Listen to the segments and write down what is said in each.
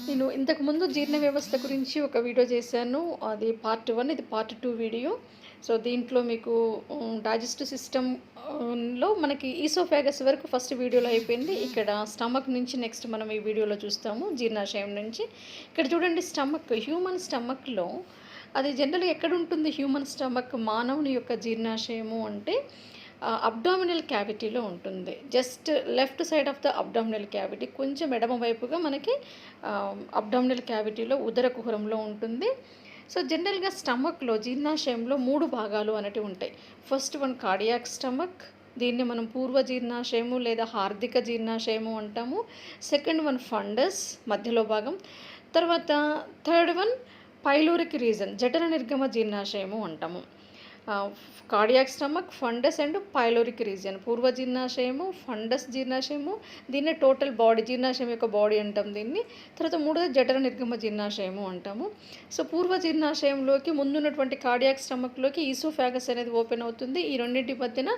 నేను ఇంతకుముందు జీర్ణ వ్యవస్థ గురించి ఒక వీడియో చేశాను. అది పార్ట్ 1, ఇది పార్ట్ 2 వీడియో. సో, దీంట్లో మీకు డైజెస్టివ్ సిస్టమ్ లో మనకి ఈసోఫాగస్ వరకు ఫస్ట్ వీడియోలో అయిపోయింది. ఇక్కడ స్టమక్ నుంచి నెక్స్ట్ మనం ఈ వీడియోలో చూస్తాము జీర్ణాశయం నుంచి. ఇక్కడ చూడండి హ్యూమన్ స్టమక్‌లో అది జనరల్‌గా ఎక్కడుంటుంది హ్యూమన్ స్టమక్ మానవుని యొక్క జీర్ణాశయము అంటే అబ్డామినల్ క్యావిటీలో ఉంటుంది. Just left side of the abdominal cavity కొంచెం ఎడమ వైపుగా మనకి అబ్డామినల్ క్యావిటీలో ఉదర కుహరంలో ఉంటుంది. సో జనరల్గా స్టమక్లో జీర్ణాశయంలో 3 భాగాలు అనేటివి ఉంటాయి. ఫస్ట్ వన్ కార్డియాక్ స్టమక్, దీన్ని మనం పూర్వ జీర్ణాశయము లేదా హార్దిక జీర్ణాశయము అంటాము. సెకండ్ వన్ ఫండస్, మధ్యలో భాగం. తర్వాత థర్డ్ వన్ పైలోరిక్ రీజన్, జఠర నిర్గమ జీర్ణాశయము అంటాము. Cardiac stomach, fundus and pyloric region, పూర్వ జీర్ణాశయము, ఫండస్ జీర్ణాశయము, దీన్నే టోటల్ బాడీ జీర్ణాశయం యొక్క బాడీ అంటాం దీన్ని. తర్వాత మూడోది జఠర నిర్గమ జీర్ణాశయము అంటాము. సో పూర్వ జీర్ణాశయంలోకి ముందున్నటువంటి కార్డియాక్ స్టమక్లోకి ఈసోఫాగస్ అనేది ఓపెన్ అవుతుంది. ఈ రెండింటి మధ్యన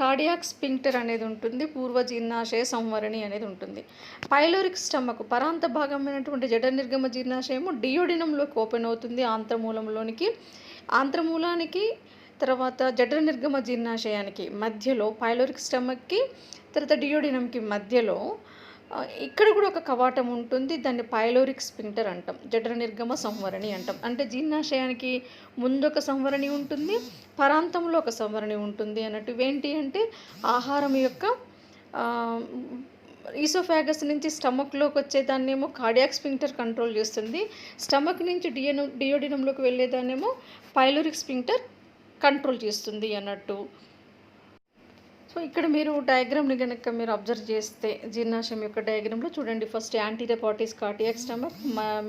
కార్డియాక్ స్పింక్టర్ అనేది ఉంటుంది, పూర్వ జీర్ణాశయ సంవరణి అనేది ఉంటుంది. పైలోరిక్ స్టమక్ పరాంత భాగమైనటువంటి జఠర నిర్గమ జీర్ణాశయము డియోడినంలోకి ఓపెన్ అవుతుంది, ఆంత్రమూలంలోనికి. ఆంత్రమూలానికి తర్వాత జఠర నిర్గమ జీర్ణాశయానికి మధ్యలో పైలోరిక్ స్టమక్కి తర్వాత డియోడినంకి మధ్యలో ఇక్కడ కూడా ఒక కవాటం ఉంటుంది, దాన్ని పైలోరిక్ స్పింక్టర్ అంటాం, జఠర నిర్గమ సంవరణి అంటాం. అంటే జీర్ణాశయానికి ముందు ఒక సంవరణి ఉంటుంది, పరాంతంలో ఒక సంవరణి ఉంటుంది అన్నట్టు. ఏంటి అంటే ఆహారం యొక్క ఈసోఫాగస్ నుంచి స్టమక్లోకి వచ్చేదాన్నేమో కార్డియాక్ స్పింక్టర్ కంట్రోల్ చేస్తుంది, స్టమక్ నుంచి డియోడినంలోకి వెళ్ళేదాన్నేమో పైలోరిక్ స్పింక్టర్ కంట్రోల్ చేస్తుంది అన్నట్టు. సో ఇక్కడ మీరు డయాగ్రామ్ని కనుక మీరు అబ్జర్వ్ చేస్తే జీర్ణాశయం యొక్క డయాగ్రామ్లో చూడండి, first anterior part is cardiac stomach,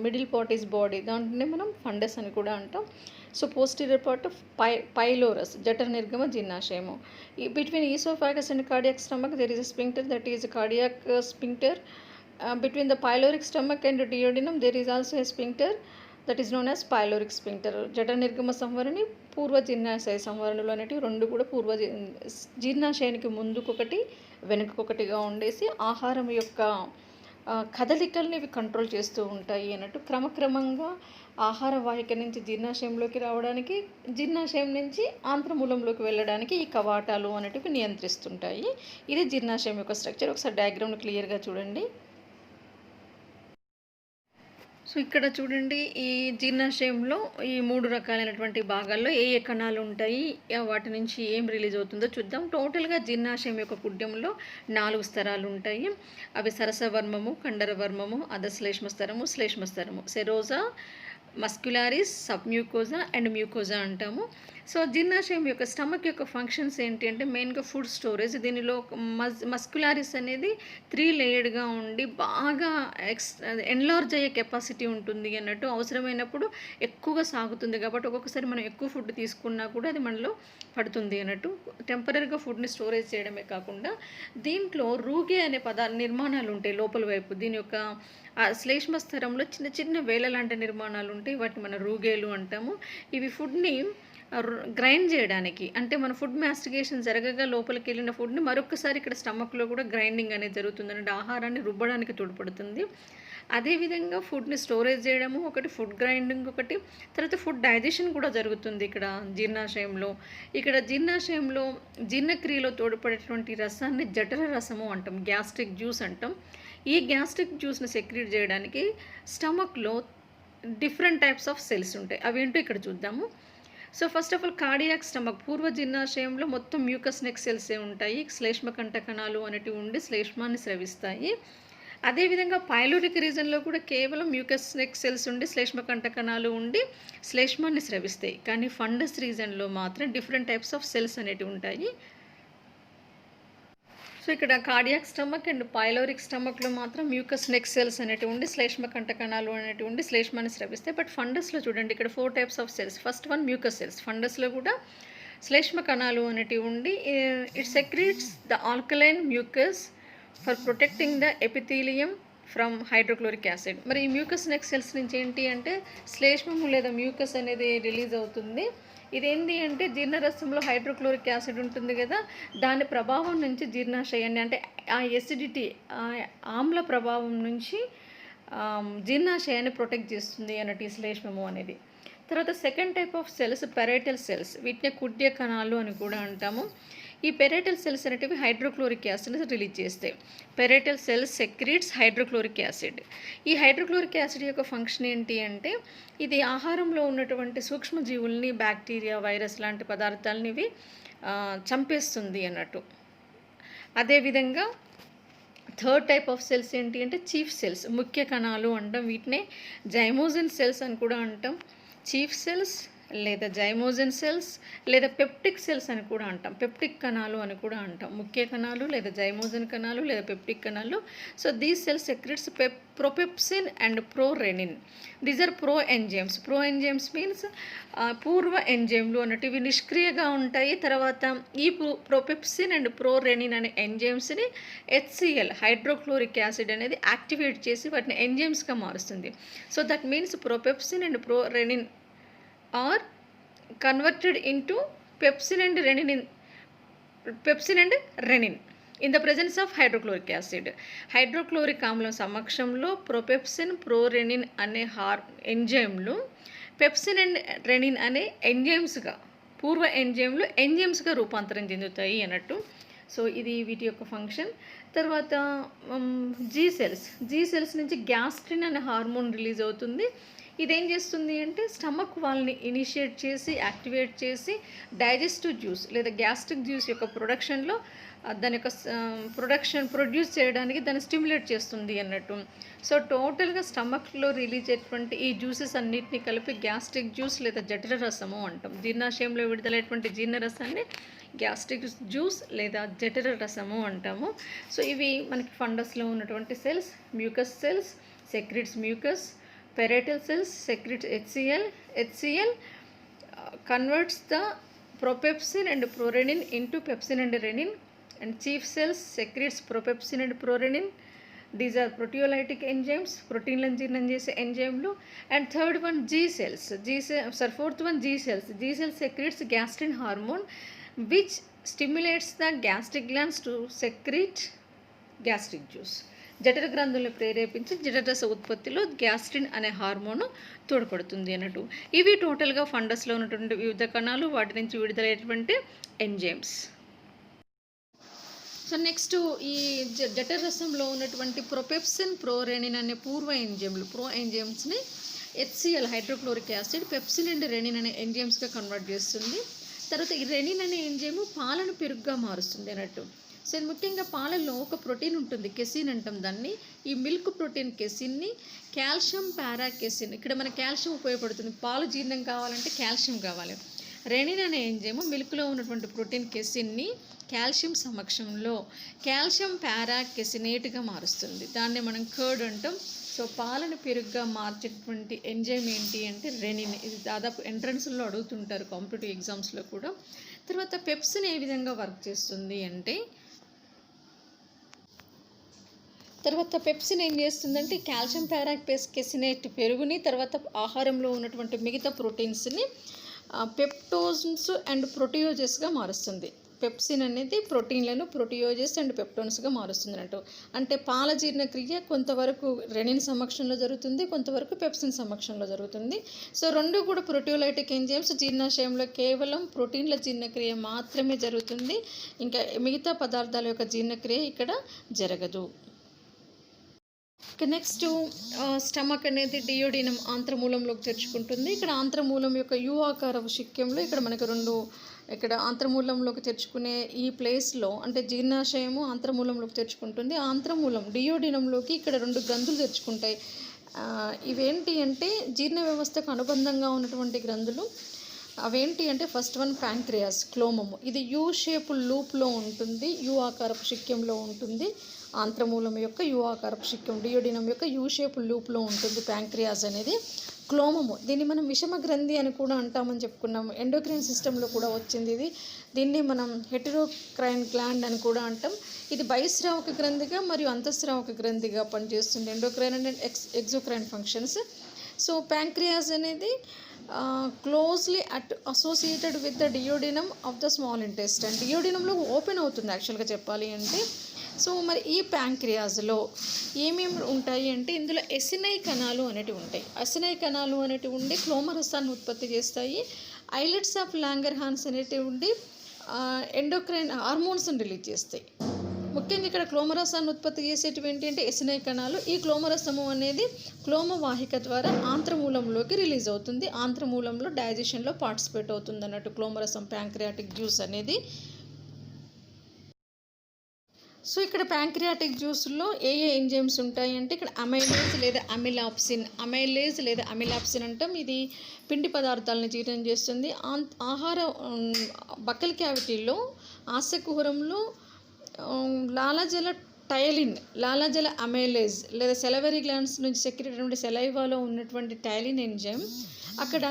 middle part is body, దాంట్లోనే మనం ఫండస్ అని కూడా అంటాం. సో పోస్టీరియర్ పార్ట్ పైలోరస్, జఠర నిర్గమ జీర్ణాశయము. Between oesophagus and cardiac stomach there is a sphincter, that is cardiac sphincter. Between the pyloric stomach and duodenum there is also a sphincter, that is known as pyloric sphincter. జఠర నిర్గమ సంవరణి, పూర్వ జీర్ణాశయ సంవరణలు అనేటివి రెండు కూడా జీర్ణాశయానికి ముందుకొకటి వెనుకొకటిగా ఉండేసి ఆహారం యొక్క కదలికల్ని ఇవి కంట్రోల్ చేస్తూ ఉంటాయి అన్నట్టు. క్రమక్రమంగా ఆహార వాహిక నుంచి జీర్ణాశయంలోకి రావడానికి, జీర్ణాశయం నుంచి ఆంత్రమూలంలోకి వెళ్ళడానికి ఈ కవాటాలు అనేటివి నియంత్రిస్తుంటాయి. ఇది జీర్ణాశయం యొక్క స్ట్రక్చర్. ఒకసారి డయాగ్రామ్ను క్లియర్గా చూడండి. సో ఇక్కడ చూడండి, ఈ జీర్ణాశయంలో ఈ 3 రకాలైనటువంటి భాగాల్లో ఏ ఏ కణాలు ఉంటాయి, వాటి నుంచి ఏం రిలీజ్ అవుతుందో చూద్దాం. టోటల్గా జీర్ణాశయం యొక్క కుడ్యంలో 4 స్తరాలు ఉంటాయి. అవి సరసవర్మము, కండరవర్మము, అధశ్లేష్మస్తరము, శ్లేష్మస్తరము, సెరోజా, మస్క్యులారిస్, సబ్మ్యూకోజా అండ్ మ్యూకోజా అంటాము. సో జీర్ణాశయం యొక్క స్టమక్ యొక్క ఫంక్షన్స్ ఏంటి అంటే మెయిన్గా ఫుడ్ స్టోరేజ్. దీనిలో మస్క్యులారిస్ అనేది 3 లేయర్డ్గా ఉండి బాగా ఎన్లార్జ్ అయ్యే కెపాసిటీ ఉంటుంది అన్నట్టు. అవసరమైనప్పుడు ఎక్కువగా సాగుతుంది కాబట్టి ఒక్కొక్కసారి మనం ఎక్కువ ఫుడ్ తీసుకున్నా కూడా అది మనలో పడుతుంది అన్నట్టు. టెంపరీగా ఫుడ్ని స్టోరేజ్ చేయడమే కాకుండా దీంట్లో రూగే అనే నిర్మాణాలు ఉంటాయి లోపల వైపు. దీని యొక్క శ్లేష్మస్తరంలో చిన్న చిన్న వేల లాంటి నిర్మాణాలు ఉంటాయి, వాటిని మనం రూగేలు అంటాము. ఇవి ఫుడ్ని గ్రైండ్ చేయడానికి, అంటే మన ఫుడ్ మాస్టిగేషన్ జరగగా లోపలికి వెళ్ళిన ఫుడ్ని మరొకసారి ఇక్కడ స్టమక్లో కూడా గ్రైండింగ్ అనేది జరుగుతుంది, అంటే ఆహారాన్ని రుబ్బడానికి తోడ్పడుతుంది. అదేవిధంగా ఫుడ్ని స్టోరేజ్ చేయడము ఒకటి, ఫుడ్ గ్రైండింగ్ ఒకటి, తర్వాత ఫుడ్ డైజెషన్ కూడా జరుగుతుంది ఇక్కడ జీర్ణాశయంలో. ఇక్కడ జీర్ణాశయంలో జీర్ణక్రియలో తోడ్పడేటువంటి రసాన్ని జఠర రసము అంటాం, గ్యాస్ట్రిక్ జ్యూస్ అంటాం. ఈ గ్యాస్ట్రిక్ జ్యూస్ని సెక్రీట్ చేయడానికి స్టమక్లో డిఫరెంట్ టైప్స్ ఆఫ్ సెల్స్ ఉంటాయి. అవేంటో ఇక్కడ చూద్దాము. So first of all cardiac stomach, పూర్వ జీర్ణాశయంలో మొత్తం మ్యూకస్ నెక్ సెల్సే ఉంటాయి. శ్లేష్మ కంఠ కణాలు అనేటివి ఉండి శ్లేష్మాన్ని స్రవిస్తాయి. అదేవిధంగా పైలోరిక్ రీజన్లో కూడా కేవలం మ్యూకస్ నెక్ సెల్స్ ఉండి శ్లేష్మ కంఠ కణాలు ఉండి శ్లేష్మాన్ని స్రవిస్తాయి. కానీ ఫండస్ రీజన్లో మాత్రం డిఫరెంట్ టైప్స్ ఆఫ్ సెల్స్ అనేటివి ఉంటాయి. సో ఇక్కడ కార్డియాక్ స్టమక్ అండ్ పైలోరిక్ స్టమక్లో మాత్రం మ్యూకస్ నెక్ సెల్స్ అనేటివి ఉండి శ్లేష్మ కంఠ కణాలు అనేటివి ఉండి శ్లేష్మాన్ని స్రవిస్తాయి. బట్ ఫండస్లో చూడండి, ఇక్కడ 4 types of cells. First one mucus cells. ఫండస్లో కూడా శ్లేష్మ కణాలు అనేటివి ఉండి it secretes the alkaline mucus for protecting the epithelium from hydrochloric acid. మరి ఈ మ్యూకస్ నెక్ సెల్స్ నుంచి ఏంటి అంటే శ్లేష్మము లేదా మ్యూకస్ అనేది రిలీజ్ అవుతుంది. ఇదేంటి అంటే జీర్ణరసంలో హైడ్రోక్లోరిక్ యాసిడ్ ఉంటుంది కదా, దాని ప్రభావం నుంచి జీర్ణాశయాన్ని, అంటే ఆ ఎసిడిటీ ఆమ్ల ప్రభావం నుంచి జీర్ణాశయాన్ని ప్రొటెక్ట్ చేస్తుంది అన్నట్టు ఈ శ్లేష్మము అనేది. తర్వాత second type of cells parietal cells, వీటిని కుడ్య కణాలు అని కూడా అంటాము. ఈ పెరైటల్ సెల్స్ అనేటివి హైడ్రోక్లోరిక్ యాసిడ్ని రిలీజ్ చేస్తాయి. Parietal cells secretes hydrochloric acid. ఈ హైడ్రోక్లోరిక్ యాసిడ్ యొక్క ఫంక్షన్ ఏంటి అంటే ఇది ఆహారంలో ఉన్నటువంటి సూక్ష్మజీవుల్ని, బ్యాక్టీరియా, వైరస్ లాంటి పదార్థాలని ఇవి చంపేస్తుంది అన్నట్టు. అదేవిధంగా థర్డ్ టైప్ ఆఫ్ సెల్స్ ఏంటి అంటే చీఫ్ సెల్స్, ముఖ్య కణాలు అంటాం. వీటినే జైమోజిన్ సెల్స్ అని కూడా అంటాం. చీఫ్ సెల్స్ లేదా జైమోజిన్ సెల్స్ లేదా పెప్టిక్ సెల్స్ అని కూడా అంటాం. పెప్టిక్ కణాలు అని కూడా అంటాం. ముఖ్య కణాలు లేదా జైమోజిన్ కణాలు లేదా పెప్టిక్ కణాలు. So these cells secretes propepsin and prorennin. These are pro enzymes. Pro enzymes means పూర్వ ఎంజైమ్లు అన్నట్టు. ఇవి నిష్క్రియగా ఉంటాయి. తర్వాత ఈ ప్రొపెప్సిన్ అండ్ ప్రోరెనిన్ అనే ఎంజైమ్స్ని HCl హైడ్రోక్లోరిక్ యాసిడ్ అనేది యాక్టివేట్ చేసి వాటిని ఎంజైమ్స్గా మారుస్తుంది. So that means propepsin and prorennin are converted into pepsin and renin in the presence of hydrochloric acid. Hydrochloric ఆమ్లం సమక్షంలో ప్రొపెప్సిన్, ప్రోరెనిన్ అనే ఎంజైమ్లు పెప్సిన్ అండ్ రెనిన్ అనే ఎంజైమ్స్గా, పూర్వ ఎంజైమ్లు ఎంజైమ్స్గా రూపాంతరం చెందుతాయి అన్నట్టు. సో ఇది వీటి యొక్క ఫంక్షన్. తర్వాత జీ సెల్స్ నుంచి గ్యాస్ట్రిన్ అనే హార్మోన్ రిలీజ్ అవుతుంది. ఇదేం చేస్తుంది అంటే స్టమక్ వాళ్ళని ఇనిషియేట్ చేసి, యాక్టివేట్ చేసి డైజెస్టివ్ జ్యూస్ లేదా గ్యాస్ట్రిక్ జ్యూస్ యొక్క ప్రొడక్షన్లో దాని యొక్క ప్రొడ్యూస్ చేయడానికి దాన్ని స్టిమ్యులేట్ చేస్తుంది అన్నట్టు. సో టోటల్గా స్టమక్లో రిలీజ్ అయ్యేటువంటి ఈ జ్యూసెస్ అన్నిటిని కలిపి గ్యాస్ట్రిక్ జ్యూస్ లేదా జఠర రసము అంటాం. జీర్ణాశయంలో విడుదలైనటువంటి జీర్ణరసాన్ని గ్యాస్ట్రిక్ జ్యూస్ లేదా జఠర రసము అంటాము. సో ఇవి మనకి ఫండస్లో ఉన్నటువంటి cells. Mucus cells secretes mucus. Parietal cells secrete HCl converts the propepsin and prorenin into pepsin and renin, and chief cells secretes propepsin and prorenin. These are proteolytic enzymes, proteinలను జీర్ణం చేసే ఎంజైమ్లు. And third one fourth one G cells secretes gastrin hormone which stimulates the gastric glands to secrete gastric juice. జఠర గ్రంథులను ప్రేరేపించి జఠరరస ఉత్పత్తిలో gastrin అనే hormone తోడ్పడుతుంది అన్నట్టు. ఇవి టోటల్గా ఫండస్లో ఉన్నటువంటి వివిధ కణాలు, వాటి నుంచి విడుదలయ్యేటువంటి ఎంజైమ్స్. సో నెక్స్ట్ ఈ జఠరరసంలో ఉన్నటువంటి ప్రొపెప్సిన్, ప్రోరెనిన్ అనే పూర్వ ఎంజైమ్లు, ప్రో ఎంజైమ్స్ని HCl hydrochloric acid pepsin and rennin అనే ఎంజైమ్స్గా కన్వర్ట్ చేస్తుంది. తర్వాత ఈ రెనిన్ అనే ఎంజైము పాలను పెరుగుగా మారుస్తుంది అన్నట్టు. సో ఇది ముఖ్యంగా పాలల్లో ఒక ప్రోటీన్ ఉంటుంది, కెసిన్ అంటాం దాన్ని. ఈ మిల్క్ ప్రోటీన్ కెసిన్ని కాల్షియం పారాకెసిన్, ఇక్కడ మన కాల్షియం ఉపయోగపడుతుంది. పాలు జీర్ణం కావాలంటే కాల్షియం కావాలి. రెనిన్ అనే ఎంజైము మిల్క్లో ఉన్నటువంటి ప్రోటీన్ కెసిన్ని కాల్షియం సమక్షంలో కాల్షియం పారాకెసినేట్గా మారుస్తుంది. దాన్ని మనం కర్డ్ అంటాం. సో పాలను పెరుగుగా మార్చేటువంటి ఎంజైమ్ ఏంటి అంటే రెనిన్. ఇది దాదాపు ఎంట్రన్స్లో అడుగుతుంటారు కాంపిటేటివ్ ఎగ్జామ్స్లో కూడా. తర్వాత పెప్సిన్ ఏ విధంగా వర్క్ చేస్తుంది అంటే, తర్వాత పెప్సిన్ ఏం చేస్తుందంటే కాల్షియం పారాకెసినేట్ పెరుగుని, తర్వాత ఆహారంలో ఉన్నటువంటి మిగతా ప్రోటీన్స్ని పెప్టోన్స్ అండ్ ప్రోటియోజెస్గా మారుస్తుంది. పెప్సిన్ అనేది ప్రోటీన్లను ప్రోటియోజెస్ అండ్ పెప్టోన్స్గా మారుస్తుంది అన్నట్టు. అంటే పాల జీర్ణక్రియ కొంతవరకు రెనిన్ సమక్షంలో జరుగుతుంది, కొంతవరకు పెప్సిన్ సమక్షంలో జరుగుతుంది. సో రెండు కూడా ప్రోటియోలైటిక్ ఎంజైమ్స్. జీర్ణాశయంలో కేవలం ప్రోటీన్ల జీర్ణక్రియ మాత్రమే జరుగుతుంది, ఇంకా మిగతా పదార్థాల యొక్క జీర్ణక్రియ ఇక్కడ జరగదు. నెక్స్ట్ స్టమక్ అనేది డియోడినం ఆంత్రమూలంలోకి తెరుచుకుంటుంది. ఇక్కడ ఆంత్రమూలం యొక్క యు ఆకారపు శిక్యంలో ఇక్కడ మనకు రెండు, ఇక్కడ ఆంత్రమూలంలోకి తెరుచుకునే ఈ ప్లేస్లో అంటే జీర్ణాశయము ఆంత్రమూలంలోకి తెరుచుకుంటుంది. ఆంత్రమూలం డియోడినంలోకి ఇక్కడ రెండు గ్రంథులు తెరుచుకుంటాయి. ఇవేంటి అంటే జీర్ణ వ్యవస్థకు అనుబంధంగా ఉన్నటువంటి గ్రంథులు. అవేంటి అంటే ఫస్ట్ వన్ ప్యాంక్రియాస్, క్లోమము. ఇది యూ షేప్ లూప్లో ఉంటుంది, యు ఆకారపు శిక్యంలో ఉంటుంది. ఆంత్రమూలం యొక్క యు ఆకారపు శిక్యం డియోడినం యొక్క యూ షేప్ లూప్లో ఉంటుంది ప్యాంక్రియాస్ అనేది. క్లోమము, దీన్ని మనం విషమ గ్రంథి అని కూడా అంటామని చెప్పుకున్నాము. ఎండోక్రైన్ సిస్టంలో కూడా వచ్చింది ఇది. దీన్ని మనం హెటెరోక్రైన్ గ్లాండ్ అని కూడా అంటాం. ఇది బహిస్రావక గ్రంథిగా మరియు అంతఃస్రావక గ్రంథిగా పనిచేస్తుంది. Endocrine and exocrine functions. So pancreas అనేది closely associated with the duodenum of the small intestine. డియోడినంలో ఓపెన్ అవుతుంది యాక్చువల్గా చెప్పాలి అంటే. సో మరి ఈ ప్యాంక్రియాస్లో ఏమేమి ఉంటాయి అంటే ఇందులో ఎసినై కణాలు అనేటివి ఉంటాయి. ఎసినై కణాలు అనేటివి ఉండి క్లోమరసాన్ని ఉత్పత్తి చేస్తాయి. ఐలెట్స్ ఆఫ్ లాంగర్హాన్స్ అనేటివి ఉండి ఎండోక్రైన్ హార్మోన్స్ని రిలీజ్ చేస్తాయి. ముఖ్యంగా ఇక్కడ క్లోమరసాన్ని ఉత్పత్తి చేసేటివి ఏంటి అంటే ఎసినై కణాలు. ఈ క్లోమరసము అనేది క్లోమవాహిక ద్వారా ఆంత్రమూలంలోకి రిలీజ్ అవుతుంది. ఆంత్రమూలంలో డైజెషన్లో పార్టిసిపేట్ అవుతుంది అన్నట్టు క్లోమరసం ప్యాంక్రియాటిక్ జ్యూస్ అనేది. సో ఇక్కడ ప్యాంక్రియాటిక్ జ్యూస్లో ఏ ఎంజైమ్స్ ఉంటాయి అంటే ఇక్కడ అమైలేజ్ లేదా అమిలాప్సిన్ అంటాం. ఇది పిండి పదార్థాలను జీర్ణం చేస్తుంది. ఆహార బక్కల్ క్యావిటీలో ఆశకుహరంలో లాలాజల టైలిన్, లాలాజల అమైలేజ్ లేదా సెలవరీ గ్లాండ్స్ నుంచి సెక్రెటటువంటి సెలైవాలో ఉన్నటువంటి టైలిన్ ఎంజైమ్ అక్కడ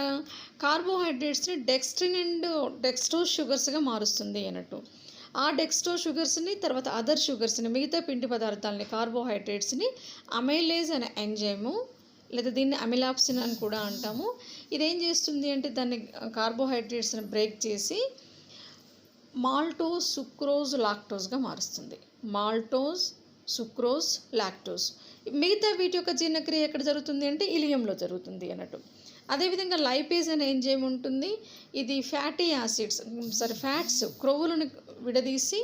కార్బోహైడ్రేట్స్ని డెక్స్ట్రిన్ అండ్ డెక్స్ట్రోజ్ షుగర్స్గా మారుస్తుంది అన్నట్టు. ఆ డెక్స్ట్రోజ్ షుగర్స్ని తర్వాత అదర్ షుగర్స్ని మిగతా పిండి పదార్థాలని కార్బోహైడ్రేట్స్ని అమైలేజ్ అనే ఎంజైము లేదా దీన్ని అమిలాప్సిన్ అని కూడా అంటాము. ఇదేం చేస్తుంది అంటే దాన్ని కార్బోహైడ్రేట్స్ని బ్రేక్ చేసి మాల్టోజ్, సుక్రోజ్, లాక్టోజ్గా మారుస్తుంది. Maltose, sucrose, lactose. మిగతా వీటి యొక్క జీర్ణక్రియ ఎక్కడ జరుగుతుంది అంటే ఇలియంలో జరుగుతుంది అన్నట్టు. అదేవిధంగా లైపేజ్ అనే ఎంజైమ్ ఉంటుంది. ఇది ఫ్యాట్స్ క్రొవ్వులను విడదీసి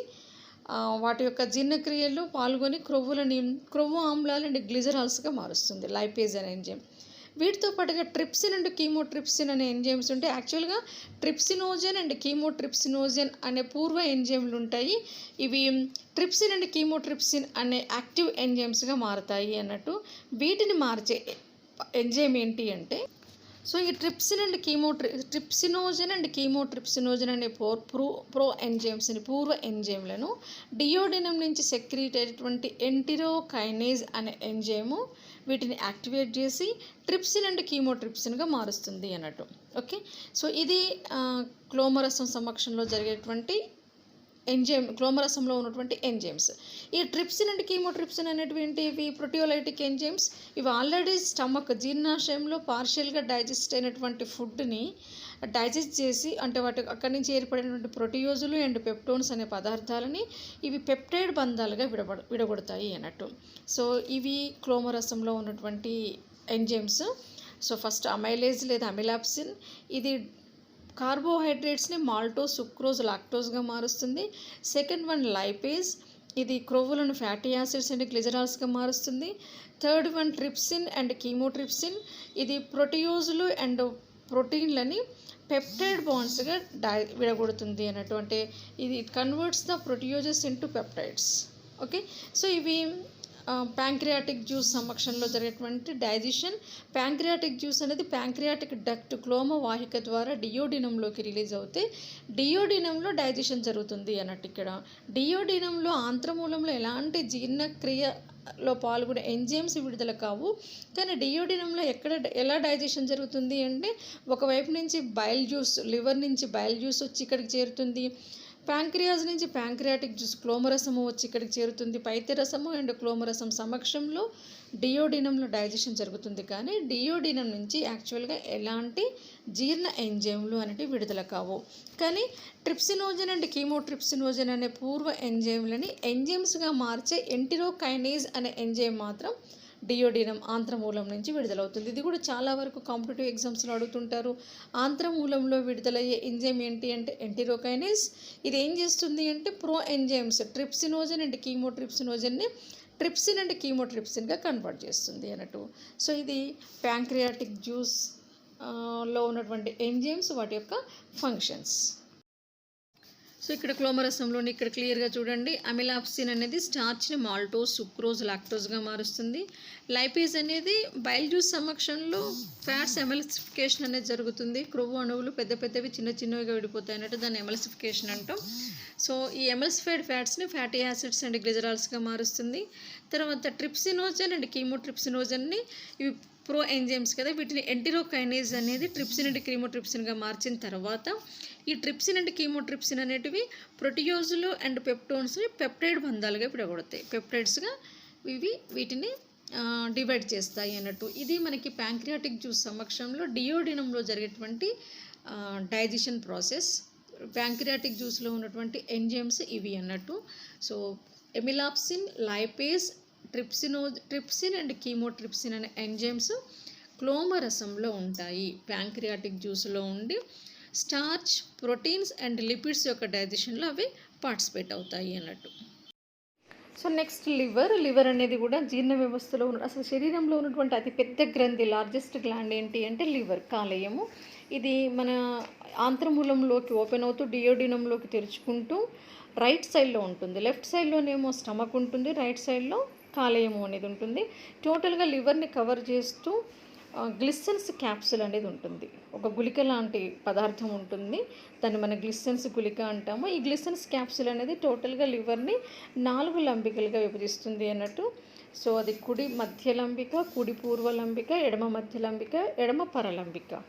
వాటి యొక్క జీర్ణక్రియలో పాల్గొని క్రొవ్వు ఆమ్లాలు అండ్ గ్లిజరాల్స్గా మారుస్తుంది లైపేజ్ అనే ఎంజైమ్. వీటితో పాటుగా ట్రిప్సిన్ అండ్ కీమోట్రిప్సిన్ అనే ఎంజైమ్స్ ఉంటాయి. యాక్చువల్గా ట్రిప్సినోజన్ అండ్ కీమోట్రిప్సినోజన్ అనే పూర్వ ఎంజైమ్లు ఉంటాయి. ఇవి ట్రిప్సిన్ అండ్ కీమోట్రిప్సిన్ అనే యాక్టివ్ ఎంజైమ్స్గా మారుతాయి అన్నట్టు. వీటిని మార్చే ఎంజైమ్ ఏంటి అంటే సో ఈ ట్రిప్సినోజన్ అండ్ కీమోట్రిప్సినోజన్ అనే ప్రో ఎంజైమ్స్ని పూర్వ ఎంజైమ్లను డియోడినం నుంచి సెక్రీట్ అయ్యేటువంటి ఎంటిరోకైనేజ్ అనే ఎంజైము వీటిని యాక్టివేట్ చేసి ట్రిప్సిన్ అండ్ కీమోట్రిప్సిన్గా మారుస్తుంది అన్నట్టు. ఓకే, సో ఇది క్లోమరసం సమక్షంలో జరిగేటువంటి ఎంజైమ్, క్లోమరసంలో ఉన్నటువంటి ఎంజైమ్స్. ఈ ట్రిప్సిన్ అండ్ కీమోట్రిప్సిన్ అనేటువంటి ఇవి ప్రోటియోలైటిక్ ఎంజైమ్స్. ఇవి ఆల్రెడీ జీర్ణాశయంలో పార్షియల్గా డైజెస్ట్ అయినటువంటి ఫుడ్ని డైజెస్ట్ చేసి అంటే అక్కడి నుంచి ఏర్పడినటువంటి ప్రోటియోజులు అండ్ పెప్టోన్స్ అనే పదార్థాలని ఇవి పెప్టైడ్ బంధాలుగా విడగొడతాయి అన్నట్టు. సో ఇవి క్లోమరసంలో ఉన్నటువంటి ఎంజైమ్స్. సో ఫస్ట్ అమైలేజ్ లేదా అమిలాప్సిన్, ఇది కార్బోహైడ్రేట్స్ని మాల్టోజ్, సుక్రోజ్, లాక్టోజ్గా మారుస్తుంది. సెకండ్ వన్ లైపేజ్, ఇది క్రొవ్వులను ఫ్యాటీ యాసిడ్స్ అండ్ గ్లిజరాల్స్గా మారుస్తుంది. థర్డ్ వన్ ట్రిప్సిన్ అండ్ కీమోట్రిప్సిన్, ఇది ప్రోటియోజులు అండ్ ప్రోటీన్లని పెప్టైడ్ బాండ్స్గా విడగొడుతుంది అన్నట్టు. అంటే ఇది it converts the proteoses into peptides. Okay, so ఇవి ప్యాంక్రియాటిక్ జ్యూస్ సమక్షంలో జరిగేటువంటి డైజెషన్. ప్యాంక్రియాటిక్ జ్యూస్ అనేది ప్యాంక్రియాటిక్ డక్ట్ క్లోమవాహిక ద్వారా డియోడినంలోకి రిలీజ్ అవుతే డియోడినంలో డైజెషన్ జరుగుతుంది అన్నట్టు. ఇక్కడ డియోడినంలో ఆంత్రమూలంలో ఎలాంటి జీర్ణక్రియలో పాల్గొనే ఎంజైమ్స్ విడుదల కావు. కానీ డియోడినంలో ఎలా డైజెషన్ జరుగుతుంది అంటే ఒకవైపు నుంచి బైల్ జ్యూస్, లివర్ నుంచి బైల్ జ్యూస్ వచ్చి ఇక్కడికి చేరుతుంది. ప్యాంక్రియాస్ నుంచి ప్యాంక్రియాటిక్ జ్యూస్ క్లోమరసము వచ్చి ఇక్కడికి చేరుతుంది. పైత్యరసము అండ్ క్లోమరసం సమక్షంలో డియోడినంలో డైజెషన్ జరుగుతుంది. కానీ డియోడినం నుంచి యాక్చువల్గా ఎలాంటి జీర్ణ ఎంజైమ్లు అనేవి విడుదల కావు. కానీ ట్రిప్సినోజన్ అండ్ కీమోట్రిప్సినోజన్ అనే పూర్వ ఎంజైమ్లని ఎంజైమ్స్గా మార్చే ఎంటిరోకైనేజ్ అనే ఎంజైమ్ మాత్రం డియోడినం ఆంత్రమూలం నుంచి విడుదలవుతుంది. ఇది కూడా చాలా వరకు కాంపిటేటివ్ ఎగ్జామ్స్లో అడుగుతుంటారు. ఆంత్రమూలంలో విడుదలయ్యే ఎంజైమ్ ఏంటి అంటే ఎంటిరోకైనేజ్. ఇది ఏం చేస్తుంది అంటే ప్రో ఎంజైమ్స్ ట్రిప్సినోజన్ అండ్ కీమోట్రిప్సినోజన్ని ట్రిప్సిన్ అండ్ కీమోట్రిప్సిన్గా కన్వర్ట్ చేస్తుంది అన్నట్టు. సో ఇది ప్యాంక్రియాటిక్ జ్యూస్ లో ఉన్నటువంటి ఎంజైమ్స్, వాటి యొక్క ఫంక్షన్స్. సో ఇక్కడ క్లోమరసంలోని ఇక్కడ క్లియర్గా చూడండి, అమిలాప్సిన్ అనేది స్టార్చ్ని మాల్టోజ్, సుక్రోజ్, లాక్టోజ్గా మారుస్తుంది. లైపేజ్ అనేది బైల్ జ్యూస్ సమక్షంలో ఫ్యాట్స్ ఎమల్సిఫికేషన్ అనేది జరుగుతుంది. క్రొవ్వు అణువులు పెద్దవి చిన్నవిగా విడిపోతాయి అన్నట్టు దాన్ని ఎమల్సిఫికేషన్ అంటాం. సో ఈ ఎమల్సిఫైడ్ ఫ్యాట్స్ని ఫ్యాటీ యాసిడ్స్ అండ్ గ్లిజరాల్స్గా మారుస్తుంది. తర్వాత ట్రిప్సినోజన్ అండ్ కీమోట్రిప్సినోజన్ని ఇవి ప్రో ఎంజైమ్స్ కదా, వీటిని ఎంటిరోకైనేజ్ అనేది ట్రిప్సిన్ అండ్ కీమోట్రిప్సిన్గా మార్చిన తర్వాత ఈ ట్రిప్సిన్ అండ్ కీమోట్రిప్సిన్ అనేటివి ప్రోటియోజులు అండ్ పెప్టోన్స్ని పెప్టైడ్ బంధాలుగా విడగొడతాయి. పెప్టైడ్స్గా వీటిని డివైడ్ చేస్తాయి అన్నట్టు. ఇది మనకి ప్యాంక్రియాటిక్ జ్యూస్ సమక్షంలో డియోడినంలో జరిగేటువంటి డైజెషన్ ప్రాసెస్. ప్యాంక్రియాటిక్ జ్యూస్లో ఉన్నటువంటి ఎంజైమ్స్ ఇవి అన్నట్టు. సో ఎమిలాప్సిన్, లైపేజ్, ట్రిప్సిన్ అండ్ కీమోట్రిప్సిన్ అనే ఎంజైమ్స్ క్లోమ రసంలో ఉంటాయి. ప్యాంక్రియాటిక్ జ్యూస్లో ఉండి స్టార్చ్, ప్రోటీన్స్ అండ్ లిపిడ్స్ యొక్క డైజెషన్లో అవి పార్టిసిపేట్ అవుతాయి అన్నట్టు. సో నెక్స్ట్ లివర్ అనేది కూడా జీర్ణ వ్యవస్థలో అసలు శరీరంలో ఉన్నటువంటి అతిపెద్ద గ్రంథి, లార్జెస్ట్ గ్లాండ్ ఏంటి అంటే లివర్, కాలేయము. ఇది మన ఆంత్రమూలంలోకి ఓపెన్ అవుతూ డియోడినంలోకి తెరుచుకుంటూ రైట్ సైడ్లో ఉంటుంది. లెఫ్ట్ సైడ్లోనేమో స్టమక్ ఉంటుంది, రైట్ సైడ్లో కాలేయము అనేది ఉంటుంది. టోటల్గా లివర్ని కవర్ చేస్తూ గ్లిసన్స్ క్యాప్సుల్ అనేది ఉంటుంది. ఒక గుళిక లాంటి పదార్థం ఉంటుంది, దాన్ని మన గ్లిసన్స్ గుళిక అంటాము. ఈ గ్లిసన్స్ క్యాప్సుల్ అనేది టోటల్గా లివర్ని 4 లంబికలుగా విభజిస్తుంది అన్నట్టు. సో అది కుడి మధ్య లంబిక, కుడి పూర్వ లంబిక, ఎడమ మధ్య లంబిక, ఎడమ పరలంబిక.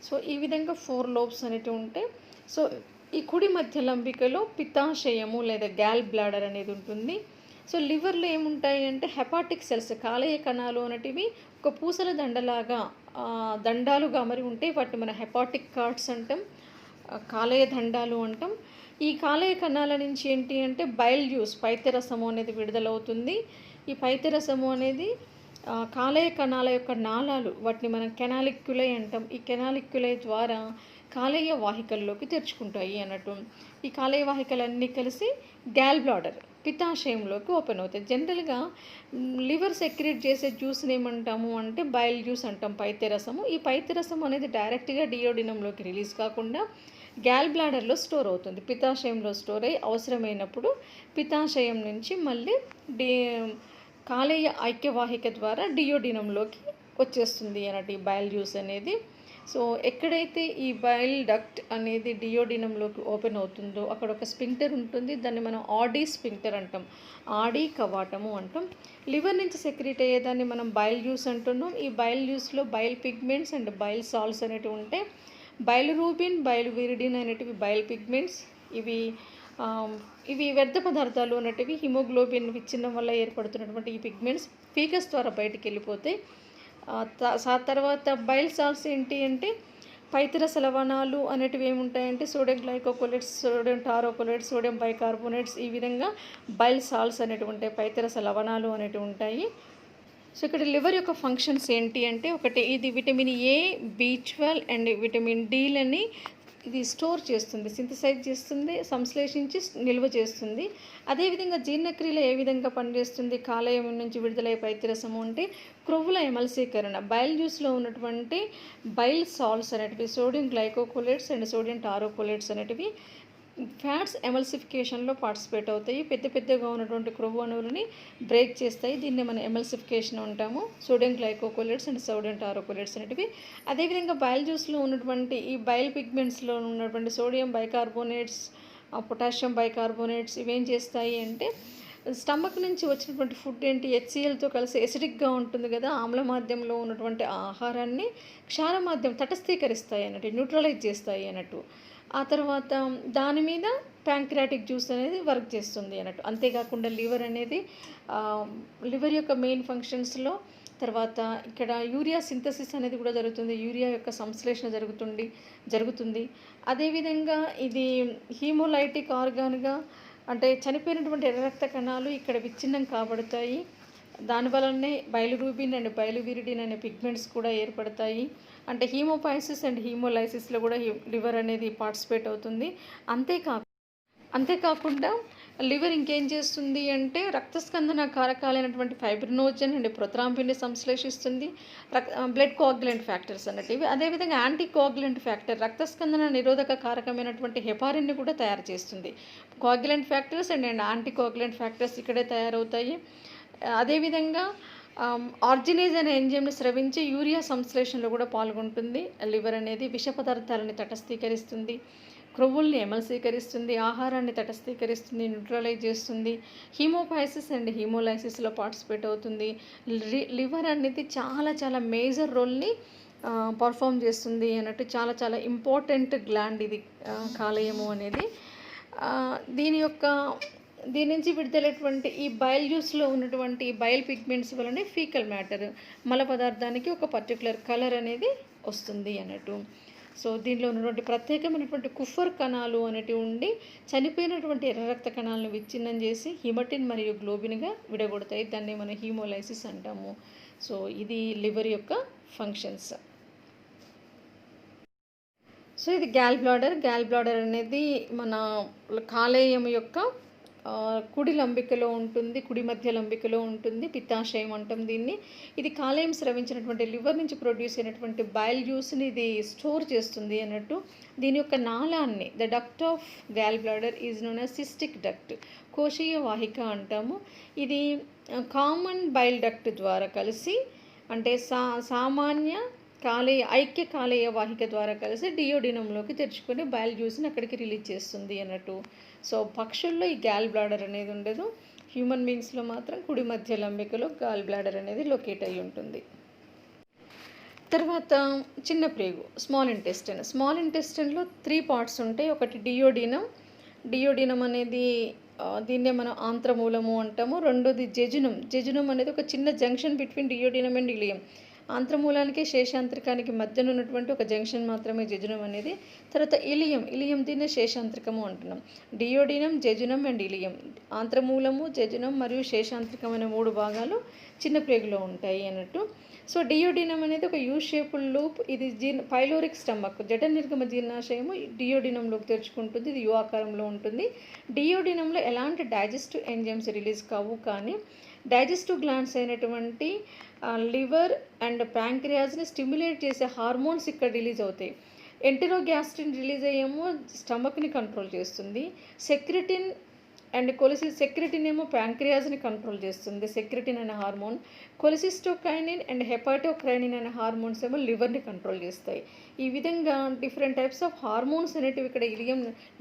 సో ఈ విధంగా 4 లోబ్స్ అనేటివి ఉంటాయి. సో ఈ కుడి మధ్య లంబికలో పిత్తాశయము లేదా గ్యాల్ బ్లాడర్ అనేది ఉంటుంది. సో లివర్లో ఏముంటాయి అంటే హెపాటిక్ సెల్స్, కాలేయ కణాలు అనేటివి ఒక పూసల దండాలుగా మరి ఉంటాయి. వాటిని మన హెపాటిక్ కార్డ్స్ అంటాం, కాలేయ దండాలు అంటాం. ఈ కాలేయ కణాల నుంచి ఏంటి అంటే బైల్ జ్యూస్, పైత్యరసము అనేది విడుదలవుతుంది. ఈ పైత్యరసము అనేది కాలేయ కణాల యొక్క నాళాలు, వాటిని మనం కెనాలిక్యులై అంటాం. ఈ కెనాలిక్యులై ద్వారా కాలేయ వాహికల్లోకి తెరుచుకుంటాయి అన్నట్టు. ఈ కాలేయ వాహికలన్నీ కలిసి గ్యాల్ బ్లాడర్, పిత్తాశయంలోకి ఓపెన్ అవుతాయి. జనరల్గా లివర్ సెక్రెట్ చేసే జ్యూస్ని ఏమంటాము అంటే బైల్ జ్యూస్ అంటాం, పైత్యరసము. ఈ పైత్యరసం అనేది డైరెక్ట్గా డియోడినంలోకి రిలీజ్ కాకుండా గ్యాల్ బ్లాడర్లో స్టోర్ అవుతుంది. పిత్తాశయంలో స్టోర్ అయ్యి అవసరమైనప్పుడు పిత్తాశయం నుంచి మళ్ళీ కాలేయ ఐక్యవాహిక ద్వారా డియోడినంలోకి వచ్చేస్తుంది అన్నట్టు ఈ బైల్ జ్యూస్ అనేది. సో ఎక్కడైతే ఈ బైల్ డక్ట్ అనేది డియోడినంలోకి ఓపెన్ అవుతుందో అక్కడ ఒక స్పింక్టర్ ఉంటుంది. దాన్ని మనం ఆడీ స్పింక్టర్ అంటాం, ఆడీ కవాటము అంటాం. లివర్ నుంచి సెక్రెట్ అయ్యేదాన్ని మనం బైల్ జ్యూస్ అంటున్నాం. ఈ బైల్ జ్యూస్లో bile pigments and bile salts అనేటివి ఉంటాయి. బైలురూబిన్, బైలువిరిడిన్ అనేటివి బైల్ పిగ్మెంట్స్. ఇవి వ్యర్థ పదార్థాలు అనేటివి హిమోగ్లోబిన్ విచ్ఛిన్నం వల్ల ఏర్పడుతున్నటువంటి ఈ పిగ్మెంట్స్ ఫీకస్ ద్వారా బయటికి వెళ్ళిపోతాయి. తర్వాత బైల్ సాల్ట్స్ ఏంటి అంటే పైత్యరస లవణాలు అనేటివి ఏముంటాయంటే సోడియం గ్లైకోకోలేట్స్, సోడియం టారోకోలేట్స్, సోడియం బైకార్బోనేట్స్. ఈ విధంగా బైల్ సాల్ట్స్ అనేటివి ఉంటాయి, పైత్యరస లవణాలు అనేటివి ఉంటాయి. సో ఇక్కడ లివర్ యొక్క ఫంక్షన్స్ ఏంటి అంటే ఒకటి, ఇది vitamin A, B12 and vitamin డీలని ఇది స్టోర్ చేస్తుంది, సింథసైజ్ చేస్తుంది, సంశ్లేషించి నిల్వ చేస్తుంది. అదేవిధంగా జీర్ణక్రియలో ఏ విధంగా పనిచేస్తుంది, కాలేయం నుంచి విడుదలయ్యే పైత్యరసము అంటే క్రొవ్వుల ఎమల్సీకరణ, బైల్ జ్యూస్లో ఉన్నటువంటి బైల్ సాల్ట్స్ అనేటివి, సోడియం గ్లైకోకోలేట్స్ అండ్ సోడియం టారోకోలేట్స్ అనేటివి ఫ్యాట్స్ ఎమల్సిఫికేషన్లో పార్టిసిపేట్ అవుతాయి. పెద్దగా ఉన్నటువంటి క్రొవ్వు అణువులని బ్రేక్ చేస్తాయి. దీన్ని మనం ఎమల్సిఫికేషన్ అంటాము. సోడియం గ్లైకోకోలేట్స్ అండ్ సోడియం టారోకోలేట్స్ అనేటివి. అదేవిధంగా బైల్ జ్యూస్లో ఉన్నటువంటి ఈ బైల్ పిగ్మెంట్స్లో ఉన్నటువంటి సోడియం బైకార్బోనేట్స్, పొటాషియం బైకార్బోనేట్స్ ఇవేం చేస్తాయి అంటే స్టమక్ నుంచి వచ్చినటువంటి ఫుడ్ ఏంటి HClతో కలిసి ఎసిడిక్గా ఉంటుంది కదా, ఆమ్ల మాధ్యంలో ఉన్నటువంటి ఆహారాన్ని క్షార మాధ్యం తటస్థీకరిస్తాయి అన్నట్టు, న్యూట్రలైజ్ చేస్తాయి అన్నట్టు. ఆ తర్వాత దాని మీద ప్యాంక్రియాటిక్ జ్యూస్ అనేది వర్క్ చేస్తుంది అన్నట్టు. అంతేకాకుండా లివర్ యొక్క మెయిన్ ఫంక్షన్స్లో తర్వాత ఇక్కడ యూరియా సింథసిస్ అనేది కూడా జరుగుతుంది, యూరియా యొక్క సంశ్లేషణ జరుగుతుంది. అదేవిధంగా ఇది హీమోలైటిక్ ఆర్గాన్గా అంటే చనిపోయినటువంటి ఎర్ర రక్త కణాలు ఇక్కడ విచ్ఛిన్నం కాబడతాయి. దానివల్లనే బైలురూబిన్ అండ్ బైలువిరిడిన్ అనే పిగ్మెంట్స్ కూడా ఏర్పడతాయి. అంటే హీమోపైసిస్ అండ్ హీమోలైసిస్లో కూడా లివర్ అనేది పార్టిసిపేట్ అవుతుంది. అంతేకాకుండా లివర్ ఇంకేం చేస్తుంది అంటే రక్తస్కందన కారకాలైనటువంటి ఫైబ్రినోజన్ అండ్ ప్రొత్రాంబిన్ని సంశ్లేషిస్తుంది, బ్లడ్ కోఆగ్యులెంట్ ఫ్యాక్టర్స్ అన్నట్టు. అదేవిధంగా యాంటీ కోఆగ్యులెంట్ ఫ్యాక్టర్ రక్తస్కందన నిరోధక కారకమైనటువంటి హెపారిన్ని కూడా తయారు చేస్తుంది. కోఆగ్యులెంట్ ఫ్యాక్టర్స్ అండ్ యాంటీ కోఆగ్యులెంట్ ఫ్యాక్టర్స్ ఇక్కడే తయారవుతాయి. అదేవిధంగా ఆర్జినేజ్ అనే ఎంజైమ్ని స్రవించి యూరియా సంశ్లేషణలో కూడా పాల్గొంటుంది. లివర్ అనేది విష పదార్థాలని తటస్థీకరిస్తుంది, క్రొవ్వుల్ని ఎమల్సీకరిస్తుంది, ఆహారాన్ని తటస్థీకరిస్తుంది, న్యూట్రలైజ్ చేస్తుంది, హీమోపైసిస్ అండ్ హీమోలైసిస్లో పార్టిసిపేట్ అవుతుంది. లివర్ అనేది చాలా మేజర్ రోల్ని పర్ఫామ్ చేస్తుంది అన్నట్టు. చాలా ఇంపార్టెంట్ గ్లాండ్ ఇది కాలేయము అనేది. దీని నుంచి విడుదలైనటువంటి ఈ బైల్ జ్యూస్లో ఉన్నటువంటి బైల్ పిగ్మెంట్స్ వలనే ఫీకల్ మ్యాటర్ మల పదార్థానికి ఒక పర్టికులర్ కలర్ అనేది వస్తుంది అన్నట్టు. సో దీనిలో ఉన్నటువంటి ప్రత్యేకమైనటువంటి కుఫర్ కణాలు అనేటివి ఉండి చనిపోయినటువంటి ఎర్ర రక్త కణాలను విచ్ఛిన్నం చేసి హిమటిన్ మరియు గ్లోబిన్గా విడగొడతాయి. దాన్ని మనం హీమోలైసిస్ అంటాము. సో ఇది లివర్ యొక్క ఫంక్షన్స్. సో ఇది గ్యాల్ బ్లాడర్ అనేది మన కాలేయం యొక్క కుడి లంబికలో ఉంటుంది, కుడి మధ్య లంబికలో ఉంటుంది. పిత్తాశయం అంటాం దీన్ని. ఇది కాలేయం స్రవించినటువంటి లివర్ నుంచి ప్రొడ్యూస్ అయినటువంటి బైల్ జ్యూస్ని ఇది స్టోర్ చేస్తుంది అన్నట్టు. దీని యొక్క నాళాన్ని, the duct of gall bladder is known as cystic duct, కోశీయ వాహిక అంటాము. ఇది కామన్ బైల్ డక్ట్ ద్వారా కలిసి, అంటే సామాన్య ఐక్య కాలేయ వాహిక ద్వారా కలిసి డియోడినంలోకి తెరుచుకొని బైల్ జ్యూస్ని అక్కడికి రిలీజ్ చేస్తుంది అన్నట్టు. సో పక్షుల్లో ఈ గ్యాల్ బ్లాడర్ అనేది ఉండదు. హ్యూమన్ బీయింగ్స్లో మాత్రం కుడి మధ్య లంబికలో గాల్ బ్లాడర్ అనేది లొకేట్ అయి ఉంటుంది. తర్వాత చిన్న ప్రేగు, స్మాల్ ఇంటెస్టైన్లో 3 పార్ట్స్ ఉంటాయి. ఒకటి డియోడినం అనేది దీన్నే మనం ఆంత్రమూలము అంటాము. రెండోది జెజునం అనేది ఒక చిన్న junction between duodenum and ileum. ఆంత్రమూలానికి శేషాంత్రికానికి మధ్యన ఉన్నటువంటి ఒక జంక్షన్ మాత్రమే జెజునం అనేది. తర్వాత ఇలియం దీన్నే శేషాంత్రికము అంటున్నాం. డియోడినం, జెజునం అండ్ ఇలియం, ఆంత్రమూలము, జెజునం మరియు శేషాంత్రికం అనే 3 భాగాలు చిన్న ప్రేగులో ఉంటాయి అన్నట్టు. సో డియోడినం అనేది ఒక యూ షేపుడ్ లూప్. ఇది పైలోరిక్ స్టమక్, జఠ నిర్గమ జీర్ణాశయము డియోడినంలోకి తెరుచుకుంటుంది. ఇది యు ఆకారంలో ఉంటుంది. డియోడినంలో ఎలాంటి డైజెస్టివ్ ఎంజైమ్స్ రిలీజ్ కావు, కానీ డైజెస్టివ్ గ్లాండ్స్ అయినటువంటి లివర్ అండ్ ప్యాంక్రియాస్ని స్టిమ్యులేట్ చేసే హార్మోన్స్ ఇక్కడ రిలీజ్ అవుతాయి. ఎంటెరోగ్యాస్ట్రిన్ రిలీజ్ అయ్యేమో స్టమక్ని కంట్రోల్ చేస్తుంది. సెక్రెటిన్ అండ్ సెక్రెటిన్ ఏమో ప్యాంక్రియాస్ని కంట్రోల్ చేస్తుంది, సెక్రెటిన్ అనే హార్మోన్. కొలిసిస్టోకైనిన్ అండ్ హెపాటోక్రైనిన్ అనే హార్మోన్స్ ఏమో లివర్ని కంట్రోల్ చేస్తాయి. ఈ విధంగా డిఫరెంట్ టైప్స్ ఆఫ్ హార్మోన్స్ అనేటివి ఇక్కడ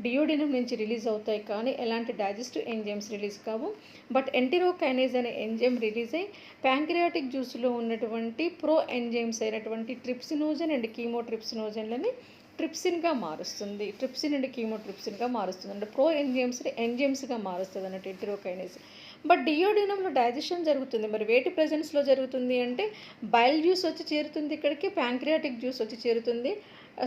డియోడినం నుంచి రిలీజ్ అవుతాయి, కానీ ఎలాంటి డైజెస్టివ్ ఎంజైమ్స్ రిలీజ్ కావు. బట్ ఎంటెరోకైనేజ్ అనే ఎంజైమ్ రిలీజ్ అయ్యి ప్యాంక్రియాటిక్ జ్యూస్లో ఉన్నటువంటి ప్రో ఎంజైమ్స్ అయినటువంటి ట్రిప్సినోజన్ అండ్ కీమోట్రిప్సినోజన్లని ట్రిప్సిన్గా మారుస్తుంది. ట్రిప్సిన్ అండ్ కీమోట్రిప్సిన్గా మారుస్తుంది, అంటే ప్రో ఎంజైమ్స్గా మారుస్తుంది అన్నట్టు ఎంటెరోకైనేజ్. బట్ డియోడినంలో డైజెషన్ జరుగుతుంది. మరి వేటి ప్రెజెన్స్లో జరుగుతుంది అంటే బైల్ జ్యూస్ వచ్చి చేరుతుంది ఇక్కడికి, ప్యాంక్రియాటిక్ జ్యూస్ వచ్చి చేరుతుంది.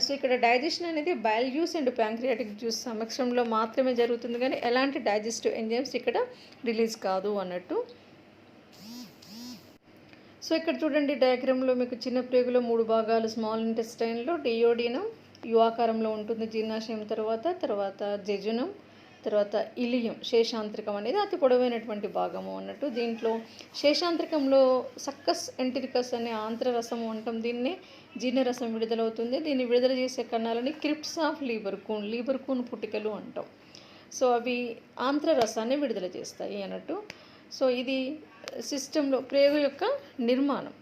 సో ఇక్కడ డైజెషన్ అనేది bile juice and pancreatic juice సమక్షంలో మాత్రమే జరుగుతుంది, కానీ ఎలాంటి డైజెస్టివ్ ఎంజైమ్స్ ఇక్కడ రిలీజ్ కాదు అన్నట్టు. సో ఇక్కడ చూడండి డయాగ్రామ్లో మీకు చిన్న ప్రేగులో 3 భాగాలు, స్మాల్ ఇంటెస్టైన్లో డియోడినం యు ఆకారంలో ఉంటుంది జీర్ణాశయం, తర్వాత జెజునం, తర్వాత ఇలియం శేషాంత్రికం అనేది అతి పొడవైనటువంటి భాగము అన్నట్టు. దీంట్లో శేషాంత్రికంలో సక్కస్ ఎంటెరికస్ అనే ఆంత్రరసము అంటాం. దీన్ని జీర్ణరసం విడుదలవుతుంది. దీన్ని విడుదల చేసే కణాలని క్రిప్ట్స్ ఆఫ్ లీబర్ కూన్ పుటికలు అంటాం. సో అవి ఆంత్రరసాన్ని విడుదల చేస్తాయి అన్నట్టు. సో ఇది సిస్టంలో ప్రేగు యొక్క నిర్మాణం.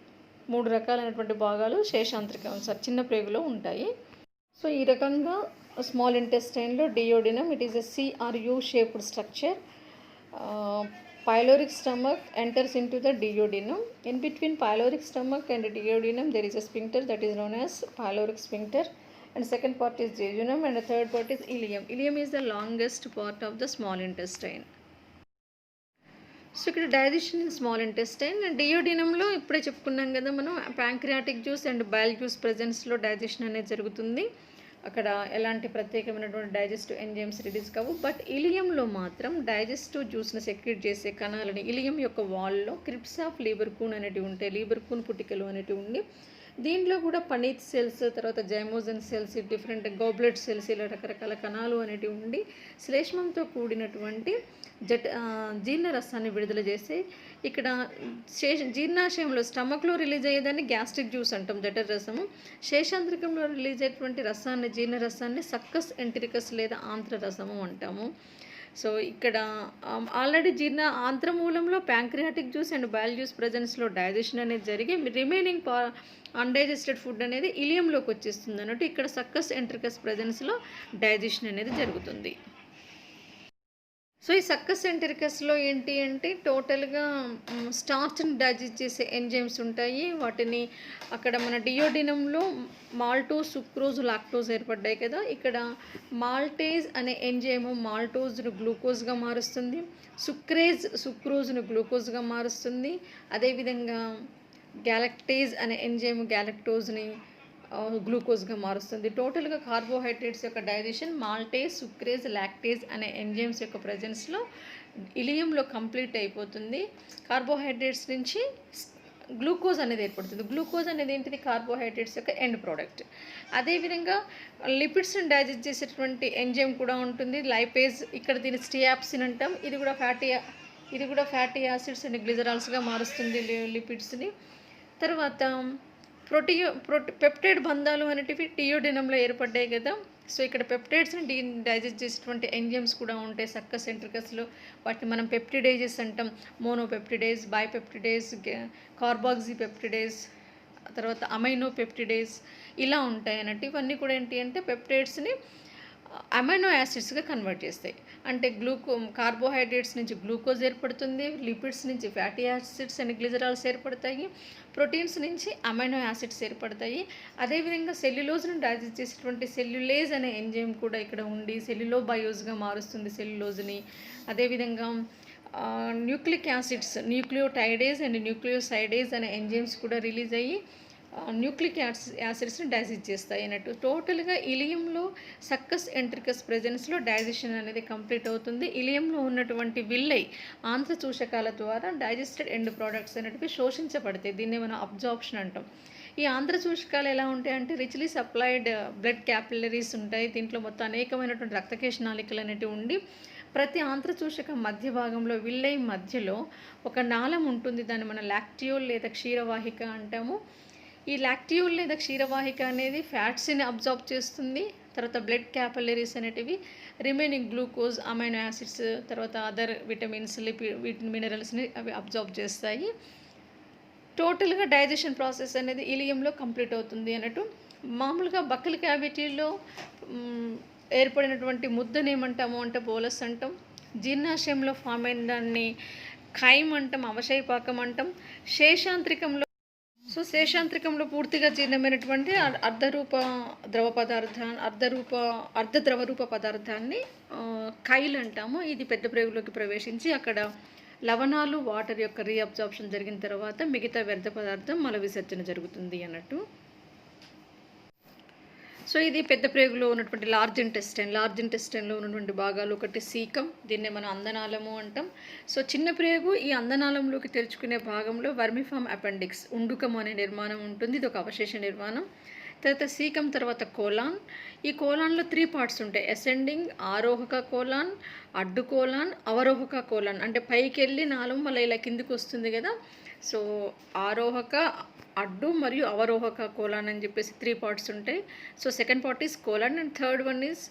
3 రకాలైనటువంటి భాగాలు శేషాంత్రికం చిన్న ప్రేగులో ఉంటాయి. సో ఈ రకంగా స్మాల్ ఇంటెస్టైన్లో duodenum, it is a CRU shaped structure. Pyloric stomach enters into the duodenum. In between pyloric stomach and duodenum there is a sphincter that is known as pyloric sphincter, and second part is jejunum and the third part is ileum. Ileum is the longest part of the small intestine. So ఇక్కడ digestion in small intestine. డియోడినంలో ఇప్పుడే చెప్పుకున్నాం కదా మనం, pancreatic juice and bile juice ప్రెజెన్స్లో digestion అనేది జరుగుతుంది. అక్కడ ఎలాంటి ప్రత్యేకమైనటువంటి డైజెస్టివ్ ఎంజైమ్స్ రిలీజ్ కావు. బట్ ఇలియంలో మాత్రం డైజెస్టివ్ జ్యూస్ని సెక్రెట్ చేసే కణాలని ఇలియం యొక్క వాల్లో క్రిప్ట్స్ ఆఫ్ లీబర్ కూన్ అనేటివి ఉంటాయి, లీబర్ కూన్ పుటికలు అనేటివి ఉండి దీంట్లో కూడా పనీత్ సెల్స్, తర్వాత జైమోజన్ సెల్స్, డిఫరెంట్ గోబ్లెట్ సెల్స్, ఇలా రకరకాల కణాలు అనేటివి ఉండి శ్లేష్మంతో కూడినటువంటి జీర్ణరసాన్ని విడుదల చేసి ఇక్కడ జీర్ణాశయంలో స్టమక్లో రిలీజ్ అయ్యేదాన్ని గ్యాస్ట్రిక్ జ్యూస్ అంటాం, జఠర రసము. శేషాంత్రికంలో రిలీజ్ అయ్యేటువంటి రసాన్ని, జీర్ణరసాన్ని సక్కస్ ఎంటెరికస్ లేదా ఆంత్ర రసము అంటాము. సో ఇక్కడ ఆల్రెడీ ఆంత్రమూలంలో pancreatic juice and bile juice ప్రెజెన్స్లో డైజెషన్ అనేది జరిగి రిమైనింగ్ అన్డైజెస్టెడ్ ఫుడ్ అనేది ఇలియంలోకి వచ్చేస్తుంది అన్నట్టు. ఇక్కడ సక్కస్ ఎంటెరికస్ ప్రెజెన్స్లో డైజెషన్ అనేది జరుగుతుంది. సో ఈ సక్కస్ ఎంటెరికస్లో ఏంటి అంటే టోటల్గా స్టార్చ్ని డైజెస్ట్ చేసే ఎంజైమ్స్ ఉంటాయి. వాటిని అక్కడ మన డియోడినంలో మాల్టోజ్, సుక్రోజ్, లాక్టోజ్ ఏర్పడ్డాయి కదా. ఇక్కడ మాల్టేజ్ అనే ఎంజైమ్ మాల్టోజ్ను గ్లూకోజ్గా మారుస్తుంది, సుక్రోజ్ను గ్లూకోజ్గా మారుస్తుంది. అదేవిధంగా గ్యాలక్టేజ్ అనే ఎంజైమ్ గ్యాలక్టోజ్ని గ్లూకోజ్గా మారుస్తుంది. టోటల్గా కార్బోహైడ్రేట్స్ యొక్క డైజెషన్ మాల్టేజ్, సుక్రేజ్, లాక్టేజ్ అనే ఎంజైమ్స్ యొక్క ప్రజెన్స్లో ఇలియంలో కంప్లీట్ అయిపోతుంది. కార్బోహైడ్రేట్స్ నుంచి గ్లూకోజ్ అనేది ఏర్పడుతుంది. గ్లూకోజ్ అనేది ఏంటిది? కార్బోహైడ్రేట్స్ యొక్క ఎండ్ ప్రోడక్ట్. అదేవిధంగా లిపిడ్స్ని డైజెస్ట్ చేసేటువంటి ఎంజైమ్ కూడా ఉంటుంది, లైపేజ్. ఇక్కడ దీన్ని స్టియాప్సిన్ అంటాం. ఇది కూడా ఫ్యాటీ యాసిడ్స్ అండ్ గ్లిజరాల్స్గా మారుస్తుంది లిపిడ్స్ని. తర్వాత పెప్టైడ్ బంధాలు అనేటివి టియోడినంలో ఏర్పడ్డాయి కదా. సో ఇక్కడ పెప్టైడ్స్ని డైజెస్ట్ చేసేటువంటి ఎంజైమ్స్ కూడా ఉంటాయి సక్కస్ సెంట్రికస్లో. వాటిని మనం పెప్టిడేజెస్ అంటాం. మోనోపెప్టిడేజ్, బైపెప్టిడేజ్, కార్బాక్సీ పెప్టిడేజ్, తర్వాత అమైనో పెప్టిడేజ్ ఇలా ఉంటాయి అన్నట్టు. ఇవన్నీ కూడా ఏంటి అంటే పెప్టైడ్స్ని అమైనో యాసిడ్స్గా కన్వర్ట్ చేస్తాయి. అంటే కార్బోహైడ్రేట్స్ నుంచి గ్లూకోజ్ ఏర్పడుతుంది, లిపిడ్స్ నుంచి ఫ్యాటీ యాసిడ్స్ అండ్ గ్లిజరాల్స్ ఏర్పడతాయి, ప్రోటీన్స్ నుంచి అమైనో యాసిడ్స్ ఏర్పడతాయి. అదేవిధంగా సెల్యులోజ్ను డైజెస్ట్ చేసేటువంటి సెల్యులేజ్ అనే ఎంజైమ్ కూడా ఇక్కడ ఉండి సెల్యులోబయోజ్గా మారుస్తుంది సెల్యులోజ్ని. అదేవిధంగా న్యూక్లిక్ యాసిడ్స్, న్యూక్లియోటైడేజ్ అండ్ న్యూక్లియోసైడేజ్ అనే ఎంజైమ్స్ కూడా రిలీజ్ అయ్యి న్యూక్లిక్ యాసిడ్స్ని డైజెస్ట్ చేస్తాయి అన్నట్టు. టోటల్గా ఇలియంలో సక్కస్ ఎంట్రికస్ ప్రెజెన్స్లో డైజెషన్ అనేది కంప్లీట్ అవుతుంది. ఇలియంలో ఉన్నటువంటి విల్లై ఆంత్ర చూషకాల ద్వారా డైజెస్టెడ్ ఎండ్ ప్రోడక్ట్స్ అనేటివి శోషించబడతాయి. దీన్ని మనం అబ్జార్ప్షన్ అంటాం. ఈ ఆంధ్ర చూషకాలు ఎలా ఉంటాయి అంటే రిచ్లీ సప్లైడ్ బ్లడ్ క్యాపిలరీస్ ఉంటాయి. దీంట్లో మొత్తం అనేకమైనటువంటి రక్తకేశ నాళికలు అనేటివి ఉండి ప్రతి ఆంత్ర చూషక మధ్య భాగంలో విల్లై మధ్యలో ఒక నాళం ఉంటుంది. దాన్ని మనం లాక్టియోల్ లేదా క్షీరవాహిక అంటాము. ఈ లాక్టియోల్ లేదా క్షీరవాహిక అనేది ఫ్యాట్స్ని అబ్జార్బ్ చేస్తుంది. తర్వాత బ్లడ్ క్యాపిలరీస్ అనేటివి రిమైనింగ్ గ్లూకోజ్, అమైనో యాసిడ్స్, తర్వాత అదర్ విటమిన్స్, మినరల్స్ని అవి అబ్జార్బ్ చేస్తాయి. టోటల్గా డైజెషన్ ప్రాసెస్ అనేది ఇలియంలో కంప్లీట్ అవుతుంది అన్నట్టు. మామూలుగా బక్కల క్యావిటీలో ఏర్పడినటువంటి ముద్దను ఏమంటాము అంటే బోలస్ అంటాం. జీర్ణాశయంలో ఫామ్ అయిన దాన్ని ఖైమ్ అంటాం, అవశయపాకం అంటాం. శేషాంత్రికంలో పూర్తిగా జీర్ణమైనటువంటి అర్ధద్రవ రూప పదార్థాన్ని కైల్ అంటాము. ఇది పెద్ద ప్రేగులోకి ప్రవేశించి అక్కడ లవణాలు, వాటర్ యొక్క రీఅబ్జార్ప్షన్ జరిగిన తర్వాత మిగతా వ్యర్థ పదార్థం మల విసర్జన జరుగుతుంది అన్నట్టు. సో ఇది పెద్ద ప్రేగులో ఉన్నటువంటి లార్జ్ ఇంటెస్టైన్లో ఉన్నటువంటి భాగాలు. ఒకటి సీకం, దీన్నే మనం అందనాళము అంటాం. సో చిన్న ప్రేగు ఈ అందనాళంలోకి తెరుచుకునే భాగంలో వర్మిఫామ్ అపెండిక్స్, ఉండుకం అనే నిర్మాణం ఉంటుంది. ఇది ఒక అవశేష నిర్మాణం. తర్వాత సీకం తర్వాత కోలాన్. ఈ కోలాన్లో 3 పార్ట్స్ ఉంటాయి: అసెండింగ్, ఆరోహక కోలాన్, అడ్డు కోలాన్, అవరోహక కోలాన్. అంటే పైకి వెళ్ళి నాళం మళ్ళీ ఇలా కిందికి వస్తుంది కదా. సో ఆరోహక, అడ్డు మరియు అవరోహక కోలాన్ అని చెప్పేసి 3 పార్ట్స్ ఉంటాయి. So second part is colon and third one is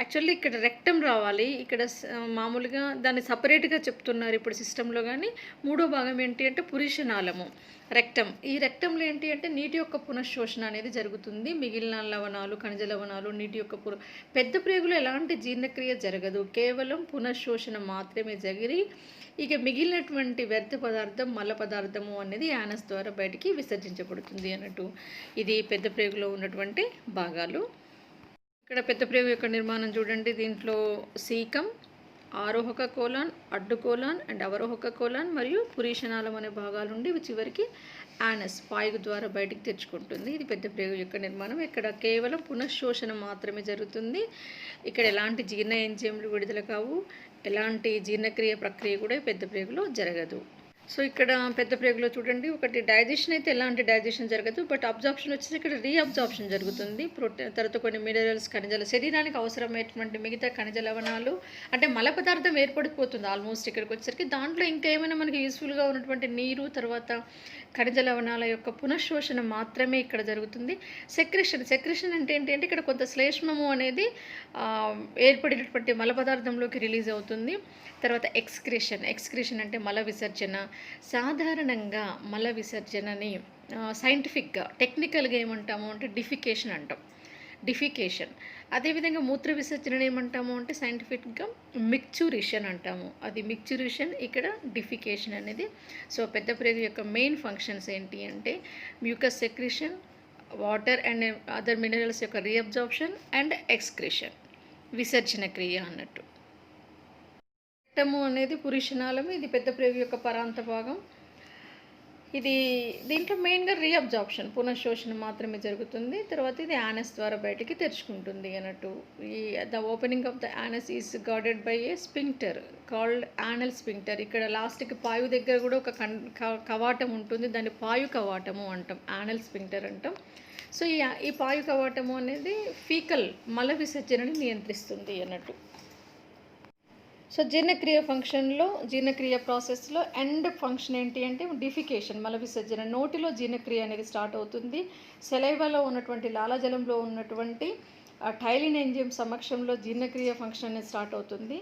actually ఇక్కడ రెక్టమ్ రావాలి. ఇక్కడ మామూలుగా దాన్ని సపరేట్గా చెప్తున్నారు ఇప్పుడు సిస్టంలో. కానీ మూడో భాగం ఏంటి అంటే పురీషనాళము, రెక్టమ్. ఈ రెక్టంలో ఏంటి అంటే నీటి యొక్క పునఃశోషణ అనేది జరుగుతుంది. మిగిలిన లవణాలు, ఖనిజ లవణాలు, నీటి యొక్క పెద్ద ప్రేగులో ఎలాంటి జీర్ణక్రియ జరగదు, కేవలం పునఃశోషణ మాత్రమే జరిగి ఇక మిగిలినటువంటి వ్యర్థ పదార్థం, మల పదార్థము అనేది యానస్ ద్వారా బయటికి విసర్జించబడుతుంది అన్నట్టు. ఇది పెద్ద ప్రేగులో ఉన్నటువంటి భాగాలు. ఇక్కడ పెద్ద ప్రేగు యొక్క నిర్మాణం చూడండి. దీంట్లో సీకం, ఆరోహక కోలాన్, అడ్డు కోలాన్ అండ్ అవరోహక కోలాన్ మరియు పురీషనాళం అనే భాగాలు ఉండి చివరికి యానస్ పాయుగు ద్వారా బయటికి తెచ్చుకుంటుంది. ఇది పెద్ద ప్రేగు యొక్క నిర్మాణం. ఇక్కడ కేవలం పునఃశోషణ మాత్రమే జరుగుతుంది. ఇక్కడ ఎలాంటి జీర్ణ ఎంజైమ్లు విడుదల కావు, ఎలాంటి జీర్ణక్రియ ప్రక్రియ కూడా పెద్ద ప్రేగులో జరగదు. సో ఇక్కడ పెద్ద ప్రేగులో చూడండి, ఒకటి డైజెషన్ అయితే ఎలాంటి డైజెషన్ జరగదు, బట్ అబ్జార్ప్షన్ వచ్చేసి ఇక్కడ రీఅబ్జార్ప్షన్ జరుగుతుంది. తర్వాత కొన్ని మినరల్స్, ఖనిజాలు, శరీరానికి అవసరమైనటువంటి మిగతా ఖనిజ లవణాలు అంటే మల పదార్థం ఏర్పడిపోతుంది ఆల్మోస్ట్ ఇక్కడికి వచ్చేసరికి. దాంట్లో ఇంకా ఏమైనా మనకి యూస్ఫుల్గా ఉన్నటువంటి నీరు, తర్వాత ఖనిజ లవణాల యొక్క పునఃశోషణ మాత్రమే ఇక్కడ జరుగుతుంది. సెక్రెషన్ అంటే ఏంటి అంటే ఇక్కడ కొంత శ్లేష్మము అనేది ఏర్పడినటువంటి మల పదార్థంలోకి రిలీజ్ అవుతుంది. తర్వాత ఎక్స్క్రిషన్ అంటే మల విసర్జన. సాధారణంగా మల విసర్జనని సైంటిఫిక్గా, టెక్నికల్గా ఏమంటాము అంటే డిఫికేషన్ అంటాం. అదేవిధంగా మూత్ర విసర్జన ఏమంటాము అంటే సైంటిఫిక్గా మిక్చురేషన్ అంటాము. అది మిక్చురేషన్, ఇక్కడ డిఫికేషన్ అనేది. సో పెద్ద ప్రేగు యొక్క మెయిన్ ఫంక్షన్స్ ఏంటి అంటే mucus secretion, water and other minerals యొక్క రీఅబ్జార్ప్షన్ అండ్ ఎక్స్క్రిషన్, విసర్జన క్రియ అన్నట్టు. రెక్టము అనేది పురీషనాళము, ఇది పెద్ద ప్రేగు యొక్క పరాంత భాగం. ఇది దీంట్లో మెయిన్గా రీఅబ్జార్ప్షన్ పునఃశోషణ మాత్రమే జరుగుతుంది. తర్వాత ఇది యానస్ ద్వారా బయటికి తెరుచుకుంటుంది అన్నట్టు. ఈ the opening of the anus is guarded by A sphincter called anal sphincter. ఇక్కడ లాస్ట్కి పాయు దగ్గర కూడా ఒక కవాటం ఉంటుంది, దాన్ని పాయు కవాటము అంటాం, యానల్ స్పింక్టర్ అంటాం. సో ఈ పాయు కవాటము అనేది ఫీకల్ మల విసర్జనని నియంత్రిస్తుంది అన్నట్టు. సో జీర్ణక్రియ ప్రాసెస్లో ఎండ్ ఫంక్షన్ ఏంటి అంటే డిఫికేషన్, మల విసర్జన. నోటిలో జీర్ణక్రియ అనేది స్టార్ట్ అవుతుంది. సెలైవాలో ఉన్నటువంటి లాలాజలంలో ఉన్నటువంటి టైలిన్ ఎంజైమ్ సమక్షంలో జీర్ణక్రియ ఫంక్షన్ అనేది స్టార్ట్ అవుతుంది.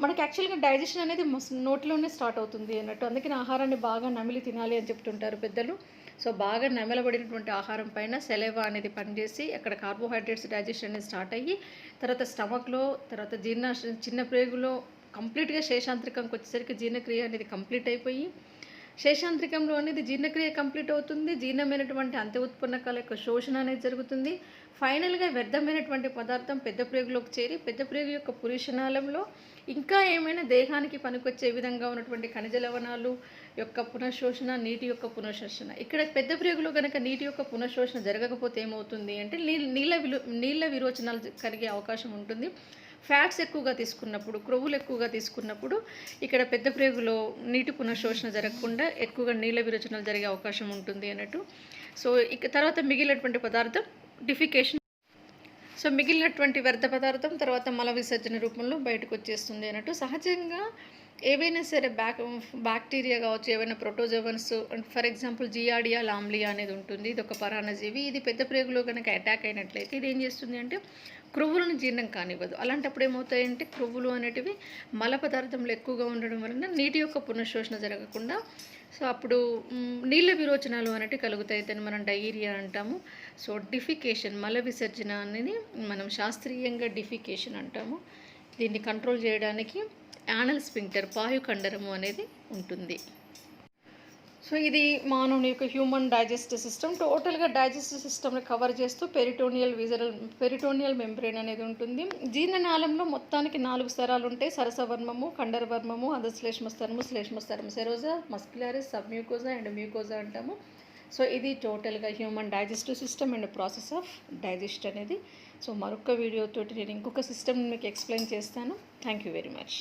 మనకి యాక్చువల్గా డైజెషన్ అనేది నోటిలోనే స్టార్ట్ అవుతుంది అన్నట్టు. అందుకని ఆహారాన్ని బాగా నమిలి తినాలి అని చెప్తుంటారు పెద్దలు. సో బాగా నమలబడినటువంటి ఆహారం పైన సెలైవా అనేది పనిచేసి అక్కడ కార్బోహైడ్రేట్స్ డైజెషన్ అనేది స్టార్ట్ అయ్యి తర్వాత స్టమక్లో, తర్వాత చిన్న ప్రేగులో కంప్లీట్గా శేషాంత్రికంకి వచ్చేసరికి జీర్ణక్రియ అనేది కంప్లీట్ అయిపోయి శేషాంత్రికంలో అనేది జీర్ణక్రియ కంప్లీట్ అవుతుంది. జీర్ణమైనటువంటి అంత్య ఉత్పన్నకాల యొక్క శోషణ అనేది జరుగుతుంది. ఫైనల్గా వ్యర్థమైనటువంటి పదార్థం పెద్ద ప్రేగులోకి చేరి పెద్ద ప్రేగు యొక్క పురుషనాళంలో ఇంకా ఏమైనా దేహానికి పనికొచ్చే విధంగా ఉన్నటువంటి ఖనిజ లవణాలు యొక్క పునఃశోషణ, నీటి యొక్క పునఃశోషణ. ఇక్కడ పెద్ద ప్రేగులో కనుక నీటి యొక్క పునఃశోషణ జరగకపోతే ఏమవుతుంది అంటే నీళ్ళ విరోచనాలు కలిగే అవకాశం ఉంటుంది. ఫ్యాట్స్ ఎక్కువగా తీసుకున్నప్పుడు, క్రొవ్వులు ఎక్కువగా తీసుకున్నప్పుడు ఇక్కడ పెద్ద ప్రేగులో నీటి పునఃశోషణ జరగకుండా ఎక్కువగా నీళ్ళ విరోచనాలు జరిగే అవకాశం ఉంటుంది అన్నట్టు. సో ఇక తర్వాత మిగిలినటువంటి పదార్థం డిఫికేషన్. సో మిగిలినటువంటి వ్యర్థ పదార్థం తర్వాత మల విసర్జన రూపంలో బయటకు వచ్చేస్తుంది అన్నట్టు. సహజంగా ఏవైనా సరే బ్యాక్టీరియా కావచ్చు, ఏవైనా ప్రోటోజోవన్స్, ఫర్ ఎగ్జాంపుల్ జియాడియా లాంబ్లియా అనేది ఉంటుంది. ఇది ఒక పరాన్నజీవి. ఇది పెద్ద ప్రేగులో కనుక అటాక్ అయినట్లయితే ఇది ఏం చేస్తుంది అంటే క్రొవ్వులను జీర్ణం కానివ్వదు. అలాంటప్పుడు ఏమవుతాయంటే క్రొవ్వులు అనేటివి మల పదార్థంలో ఎక్కువగా ఉండడం వలన నీటి యొక్క పునఃశోషణ జరగకుండా సో అప్పుడు నీళ్ళ విరోచనాలు అనేటివి కలుగుతాయి. దాన్ని మనం డయేరియా అంటాము. సో డిఫికేషన్, మల విసర్జన అనేది మనం శాస్త్రీయంగా డిఫికేషన్ అంటాము. దీన్ని కంట్రోల్ చేయడానికి యానల్ స్పింక్టర్, పాయు కండరము అనేది ఉంటుంది. సో ఇది మానవుని యొక్క హ్యూమన్ డైజెస్టివ్ సిస్టమ్. టోటల్గా డైజెస్టివ్ సిస్టమ్ని కవర్ చేస్తూ పెరిటోనియల్ మెంబ్రెయిన్ అనేది ఉంటుంది. జీర్ణనాళంలో మొత్తానికి 4 స్తరాలు ఉంటాయి: సరసవర్మము, కండరవర్మము, అధశ్లేష్మస్తరము, శ్లేష్మస్తరము, సెరోజా, మస్క్యులారిస్, సబ్మ్యూకోజా అండ్ మ్యూకోజా అంటాము. సో ఇది టోటల్గా human digestive system and process of digest అనేది. సో మరొక వీడియోతోటి నేను ఇంకొక సిస్టమ్ మీకు ఎక్స్ప్లెయిన్ చేస్తాను. Thank you very much.